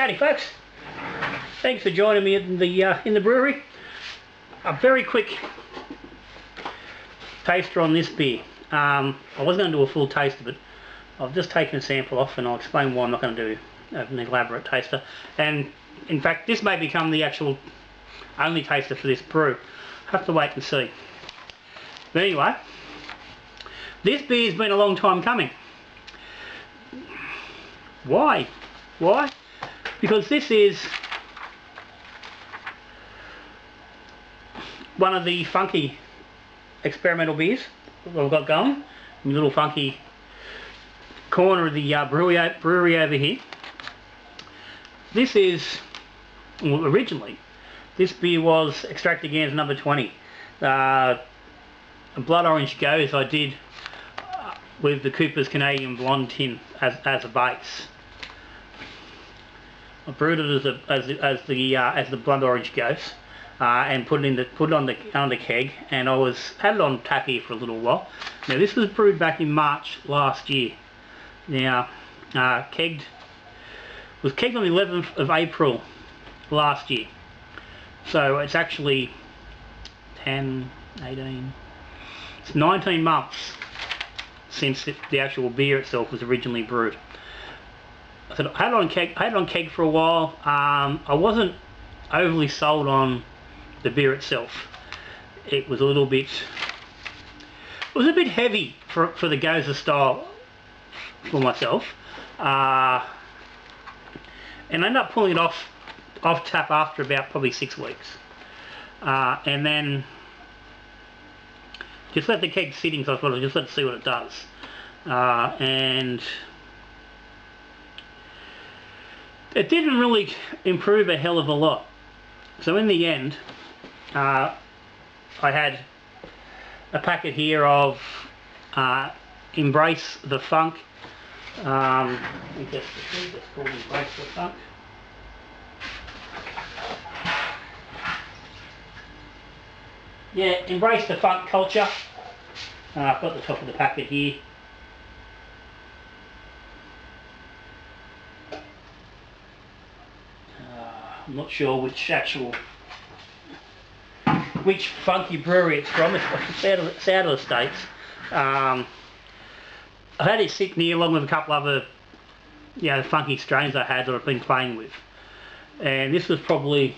Howdy folks, thanks for joining me in the brewery. A very quick taster on this beer. I was going to do a full taste of it. I've just taken a sample off and I'll explain why I'm not going to do an elaborate taster. And in fact this may become the actual only taster for this brew. Have to wait and see. But anyway, this beer's been a long time coming. Why? Because this is one of the funky experimental beers that I've got going. In the little funky corner of the brewery over here. This is, well, originally, this beer was extracted again as number 20. A blood orange Gose I did with the Cooper's Canadian Blonde tin as a base. I brewed it as the blood orange Gose, and put it on the keg, and had it on tap here for a little while. Now this was brewed back in March last year. Now was kegged on the 11th of April last year. So it's actually 10, 18, it's 19 months since the actual beer itself was originally brewed. So I had it on keg for a while. I wasn't overly sold on the beer itself. It was a bit heavy for the Gose style for myself, and I ended up pulling it off tap after about probably 6 weeks, and then just let the keg sitting. So I thought I'd just let it see what it does, and it didn't really improve a hell of a lot. So in the end, I had a packet here of Embrace the Funk. I think that's called Embrace the Funk. Yeah, Embrace the Funk Culture. I've got the top of the packet here. I'm not sure which funky brewery it's from. It's out of the States. I had it sitting here along with a couple other funky strains I had that I've been playing with. And this was probably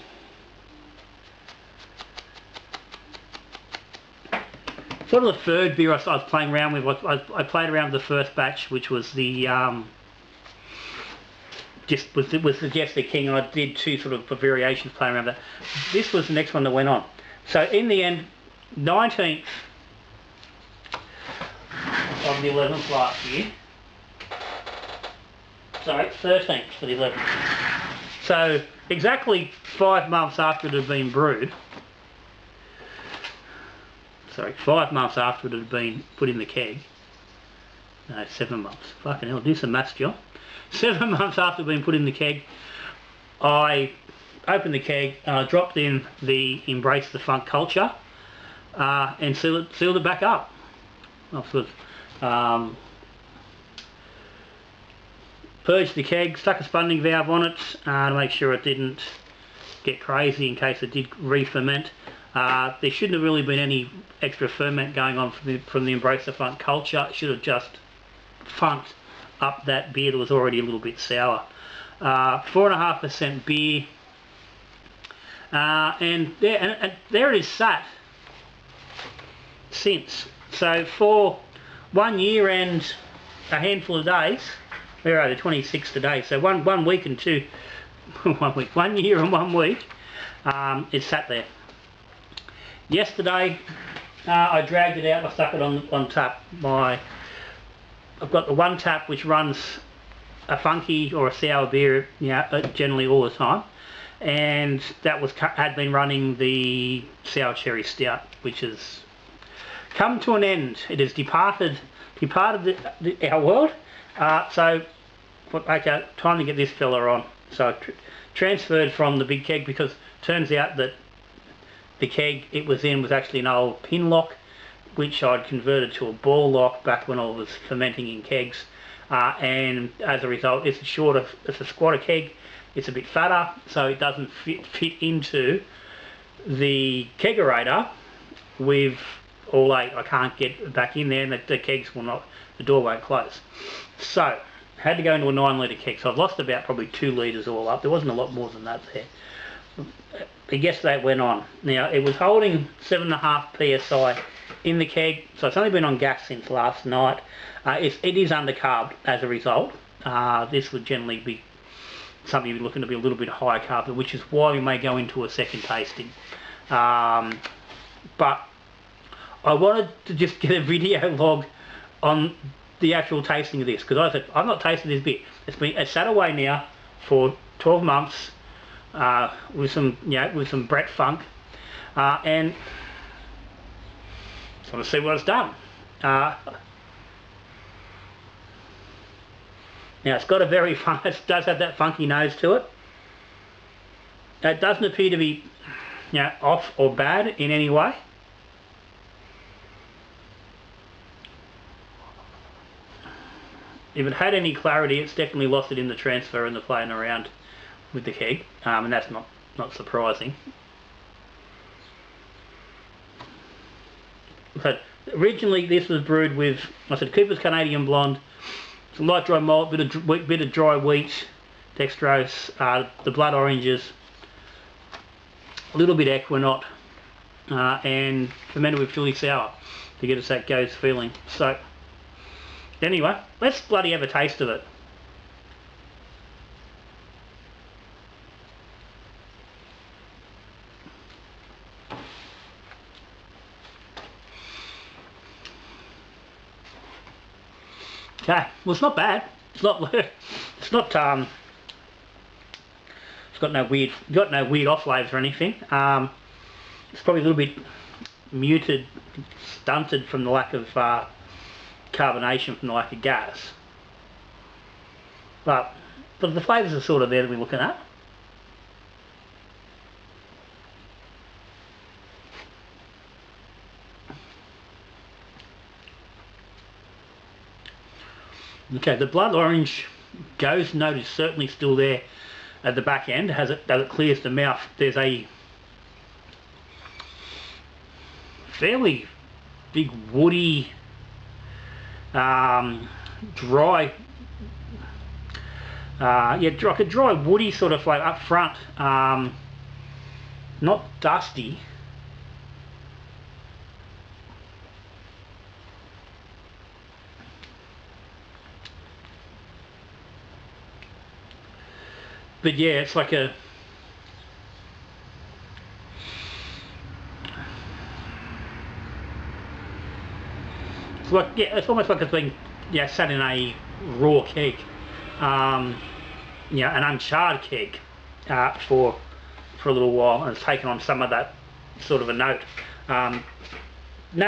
sort of the third beer I was playing around with. I played around with the first batch, which was the with the Jester King, and I did two sort of variations playing around with that. This was the next one that went on. So in the end, 19th of the 11th last year. Sorry, 13th for the 11th. So exactly 5 months after it had been brewed. Sorry, 5 months after it had been put in the keg. No, 7 months. Fucking hell, do some maths, John. 7 months after it had been put in the keg, I opened the keg and I dropped in the Embrace the Funk Culture, and sealed it back up. Purged the keg, stuck a spunding valve on it to make sure it didn't get crazy in case it did re-ferment. There shouldn't have really been any extra ferment going on from the Embrace the Funk Culture. It should have just funked up that beer that was already a little bit sour. 4.5% beer, and there it is sat since. So for 1 year and a handful of days, where are the 26 today? So one week and two, 1 year and 1 week, it sat there. Yesterday, I dragged it out. I stuck it on tap. I've got the one tap which runs a funky or a sour beer, generally all the time, and that had been running the sour cherry stout, which has come to an end. It has departed our world. So okay, time to get this fella on. So I transferred from the big keg, because it turns out that the keg it was in was actually an old pin lock, which I'd converted to a ball lock back when I was fermenting in kegs, and as a result it's a squatter keg, it's a bit fatter, so it doesn't fit into the kegerator with all 8. I can't get back in there, and the kegs will not, the door won't close. So had to go into a 9 litre keg, so I've lost about probably 2 litres all up. There wasn't a lot more than that there. But yesterday it went on. Now it was holding 7.5 psi in the keg, so it's only been on gas since last night. It is undercarbed as a result. This would generally be something you're looking to be a little bit higher carb, which is why we may go into a second tasting. But I wanted to just get a video log on the actual tasting of this, because I said I've not tasted this beer. It's sat away now for 12 months with some Brett Funk, and just want to see what it's done. Now it's got a very fun, it does have that funky nose to it. It doesn't appear to be off or bad in any way. If it had any clarity, it's definitely lost it in the transfer and the playing around with the keg, and that's not surprising. But originally this was brewed with, I said, Cooper's Canadian Blonde, some light dry malt, bit of dry wheat, dextrose, the blood oranges, a little bit Equinaut, and fermented with Philly sour to get us that Gose feeling. So anyway, let's bloody have a taste of it. Okay, well it's not bad. It's not. It's not. It's got no weird off flavors or anything. It's probably a little bit muted, stunted from the lack of carbonation, from the lack of gas. But the flavours are sort of there that we're looking at. Okay, the blood orange Gose note is certainly still there at the back end as it clears the mouth. There's a fairly big woody, dry, like a dry woody sort of flavour up front, not dusty. But yeah, it's like a it's almost like it's been sat in a raw keg, an uncharred keg for a little while, and it's taken on some of that sort of a note. No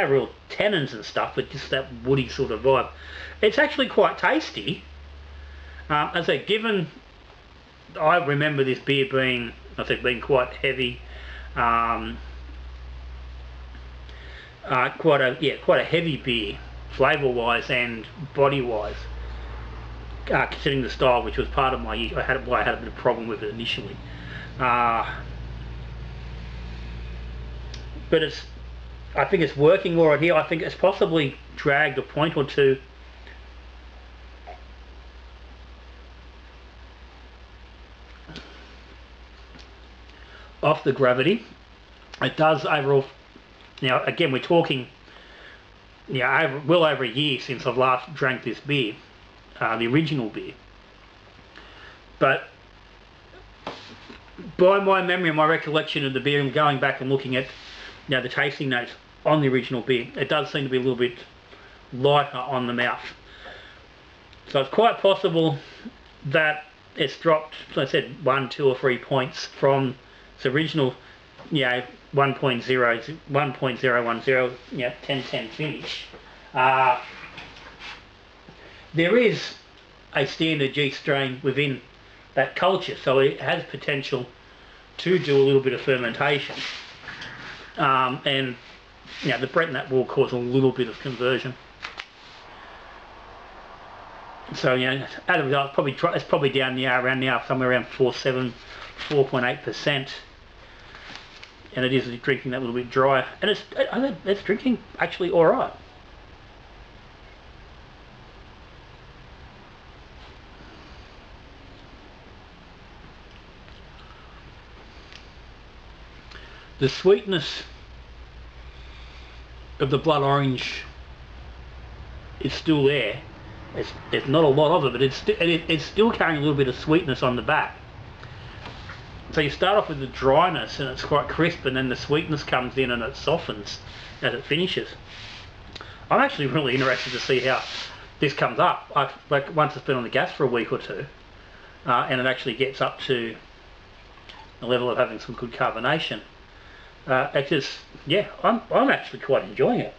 real tannins and stuff, but just that woody sort of vibe. It's actually quite tasty. As I say, given I remember this beer being, being quite heavy, quite a heavy beer, flavour-wise and body-wise, considering the style, which was part of why I had a bit of problem with it initially. But I think it's working alright here. I think it's possibly dragged a point or two off the gravity. It does overall. Now again, we're talking well over a year since I've last drank this beer, the original beer. But by my memory and my recollection of the beer, and going back and looking at the tasting notes on the original beer, it does seem to be a little bit lighter on the mouth. So it's quite possible that it's dropped, like I said, 1, 2 or 3 points from its original 1.010 10-10 finish. There is a standard G strain within that culture, so it has potential to do a little bit of fermentation, and the Brett and that will cause a little bit of conversion. So as a result, it's probably down now around now somewhere around 4.8%, and it is drinking that little bit drier, and I think it's drinking actually all right. The sweetness of the blood orange is still there. There's not a lot of it, but it's still carrying a little bit of sweetness on the back. So you start off with the dryness and it's quite crisp, and then the sweetness comes in and it softens as it finishes. I'm actually really interested to see how this comes up. Like once it's been on the gas for a week or two, and it actually gets up to the level of having some good carbonation. It's just, yeah, I'm actually quite enjoying it.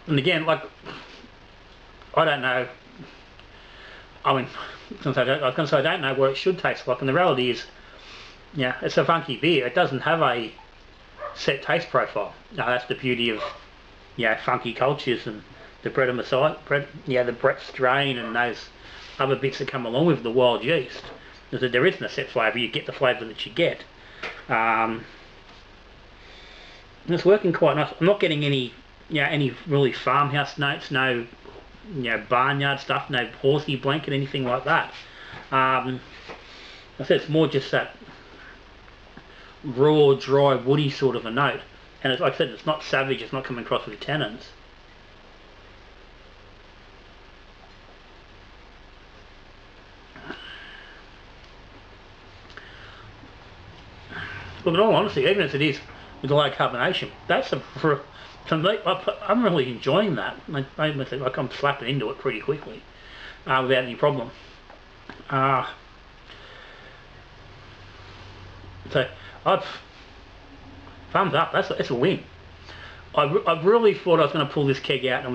And again, like, I don't know, I mean, I was going to say I don't know what it should taste like, and the reality is, yeah, it's a funky beer. It doesn't have a set taste profile. Now, that's the beauty of, funky cultures and the the Brett strain and those other bits that come along with the wild yeast. There isn't a set flavour. You get the flavour that you get. And it's working quite nice. I'm not getting any really farmhouse notes, no barnyard stuff, no horsey blanket, anything like that. I said it's more just that raw, dry, woody sort of a note, and like I said, it's not savage. It's not coming across with tannins. Look, in all honesty, even as it is with the low carbonation, for me, I'm really enjoying that. Like I'm slapping into it pretty quickly without any problem. So I've thumbs up. That's a win. I really thought I was going to pull this keg out and it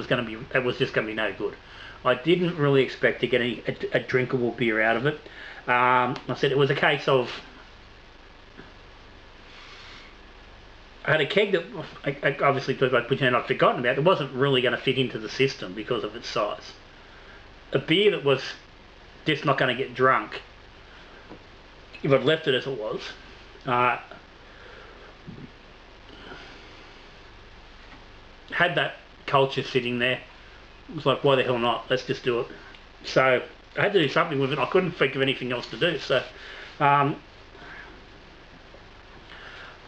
was just going to be no good. I didn't really expect to get a drinkable beer out of it. I said it was a case of I had a keg that obviously by pretend I'd forgotten about. It wasn't really going to fit into the system because of its size. A beer that was just not going to get drunk if I'd left it as it was. Had that culture sitting there. It was like, why the hell not? Let's just do it. So I had to do something with it. I couldn't think of anything else to do. So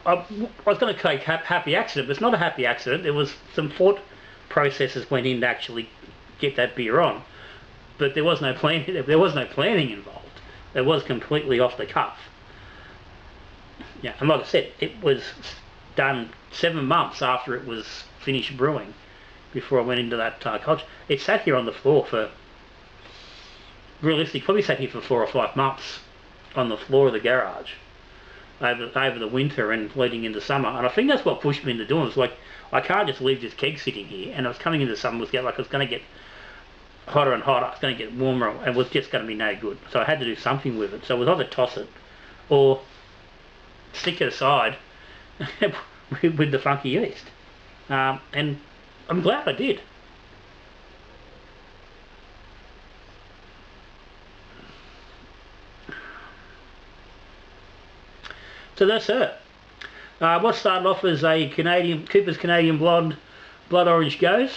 I was going to say happy accident, but it's not a happy accident. There was some thought processes went in to actually get that beer on, but there was no plan. There was no planning involved. It was completely off the cuff. Yeah, and like I said, it was done 7 months after it was finished brewing, before I went into that culture. It sat here on the floor for, realistically, probably sat here for 4 or 5 months on the floor of the garage over the winter and leading into summer. And I think that's what pushed me into doing it. It's like, I can't just leave this keg sitting here. And I was coming into summer, it was going to get hotter and hotter. It's going to get warmer, and it was just going to be no good. So I had to do something with it. So it was either toss it or stick it aside with the funky yeast. And I'm glad I did. So that's it. What started off as a Cooper's Canadian Blood Orange Gose,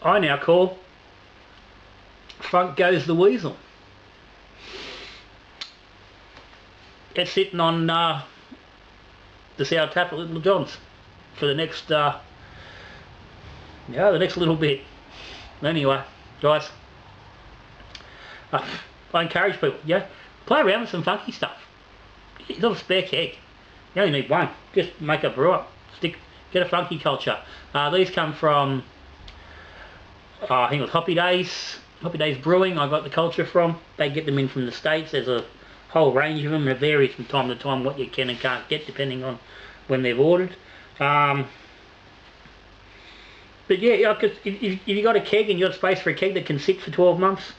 I now call Funk Goes the Weasel. It's sitting on the sour tap at Littejohns for the next the next little bit. Anyway, guys, I encourage people, play around with some funky stuff. You've got a spare keg. You only need one. Just make a brew up. Get a funky culture. These come from, I think it was Hoppy Days Brewing. I got the culture from. They get them in from the States. There's a whole range of them. It varies from time to time what you can and can't get depending on when they've ordered. But yeah, if you got a keg and you got space for a keg that can sit for 12 months,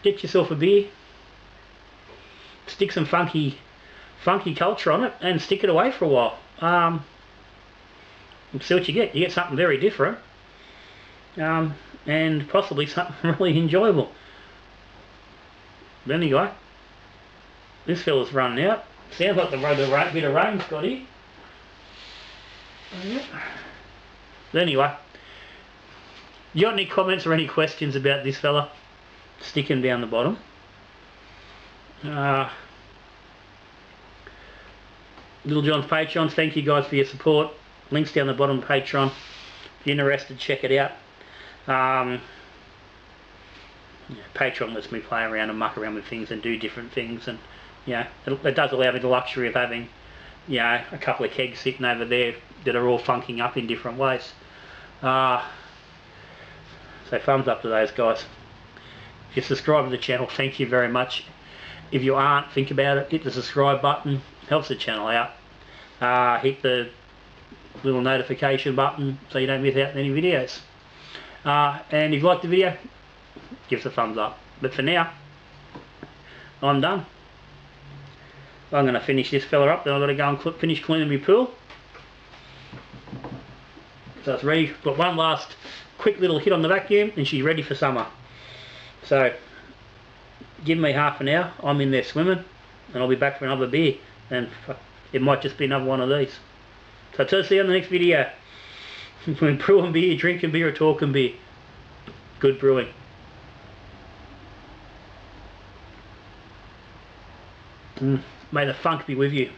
get yourself a beer. Stick some funky funky culture on it and stick it away for a while. And see what you get. You get something very different. And possibly something really enjoyable. But anyway, this fella's running out. Sounds like the bit of rain's got here. But anyway, you got any comments or any questions about this fella sticking down the bottom? Little John's Patreons, thank you guys for your support. Links down the bottom of Patreon. If you're interested, check it out. Patreon lets me play around and muck around with things and do different things, and it does allow me the luxury of having a couple of kegs sitting over there that are all funking up in different ways. So thumbs up to those guys. If you subscribe to the channel, thank you very much. If you aren't, think about it. Hit the subscribe button, helps the channel out. Hit the little notification button so you don't miss out on any videos. And if you like the video, give us a thumbs up. But for now, I'm done. I'm going to finish this fella up, then I've got to go and finish cleaning my pool. So it's ready. Got one last quick little hit on the vacuum and she's ready for summer. So give me half an hour, I'm in there swimming, and I'll be back for another beer, and it might just be another one of these. So till see you on the next video. When brewing beer, drinking beer or talking beer, good brewing. May the funk be with you.